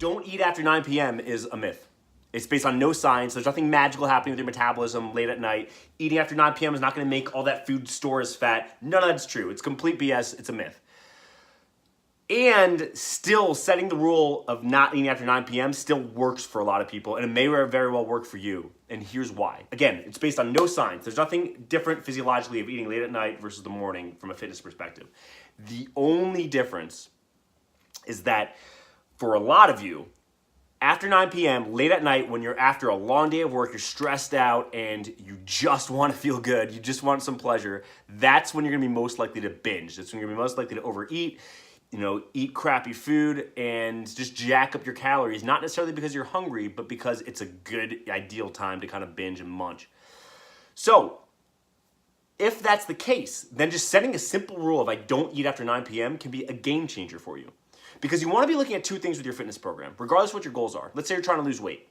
don't eat after 9 p.m. is a myth. It's based on no science. There's nothing magical happening with your metabolism late at night. Eating after 9 p.m. is not going to make all that food store as fat. None of that's true. It's complete BS. It's a myth. And still, setting the rule of not eating after 9 p.m. still works for a lot of people, and it may very well work for you. And here's why. Again, it's based on no science. There's nothing different physiologically of eating late at night versus the morning from a fitness perspective. The only difference is that for a lot of you, after 9 p.m., late at night, when you're after a long day of work, you're stressed out, and you just want to feel good, you just want some pleasure, that's when you're going to be most likely to binge. That's when you're going to be most likely to overeat, eat crappy food, and just jack up your calories, not necessarily because you're hungry, but because it's a good, ideal time to kind of binge and munch. So, if that's the case, then just setting a simple rule of I don't eat after 9 p.m. can be a game changer for you. Because you want to be looking at two things with your fitness program, regardless of what your goals are. Let's say you're trying to lose weight.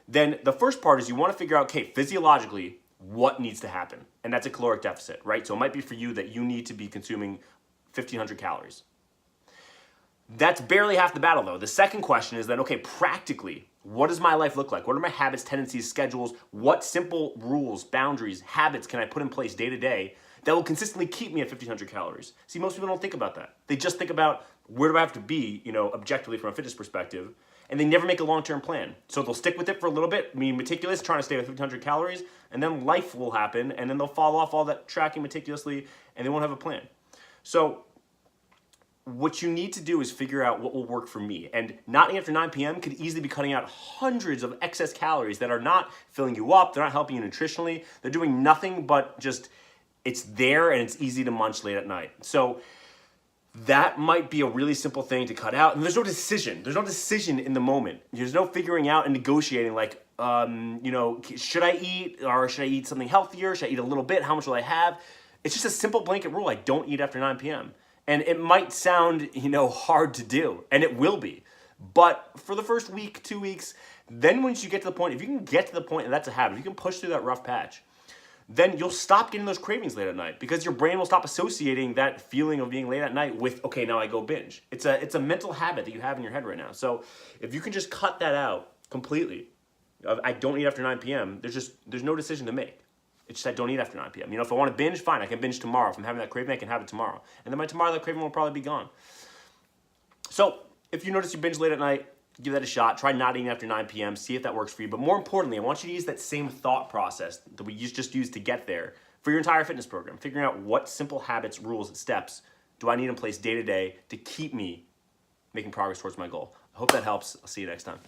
Then the first part is you want to figure out, okay, physiologically, what needs to happen? And that's a caloric deficit, right? So it might be for you that you need to be consuming 1,500 calories. That's barely half the battle, though. The second question is then, okay, practically, what does my life look like? What are my habits, tendencies, schedules? What simple rules, boundaries, habits can I put in place day to day that will consistently keep me at 1,500 calories? See, most people don't think about that. They just think about, where do I have to be, objectively from a fitness perspective, and they never make a long-term plan. So they'll stick with it for a little bit, being meticulous, trying to stay with 1,500 calories, and then life will happen, and then they'll fall off all that tracking meticulously, and they won't have a plan. So what you need to do is figure out what will work for me. And not eating after 9 p.m. could easily be cutting out hundreds of excess calories that are not filling you up, they're not helping you nutritionally, they're doing nothing but just, it's there and it's easy to munch late at night. So that might be a really simple thing to cut out. And there's no decision. There's no decision in the moment. There's no figuring out and negotiating like, should I eat or should I eat something healthier? Should I eat a little bit? How much will I have? It's just a simple blanket rule. I don't eat after 9 p.m. And it might sound, hard to do, and it will be. But for the first week, 2 weeks, then once you get to the point, if you can get to the point, and that's a habit, if you can push through that rough patch, then you'll stop getting those cravings late at night because your brain will stop associating that feeling of being late at night with, okay, now I go binge. It's a mental habit that you have in your head right now. So if you can just cut that out completely, I don't eat after 9 p.m., there's no decision to make. It's just I don't eat after 9 p.m. If I want to binge, fine, I can binge tomorrow. If I'm having that craving, I can have it tomorrow. And then by tomorrow, that craving will probably be gone. So if you notice you binge late at night, give that a shot. Try not eating after 9 p.m. See if that works for you. But more importantly, I want you to use that same thought process that we just used to get there for your entire fitness program. Figuring out what simple habits, rules, and steps do I need in place day to day to keep me making progress towards my goal. I hope that helps. I'll see you next time.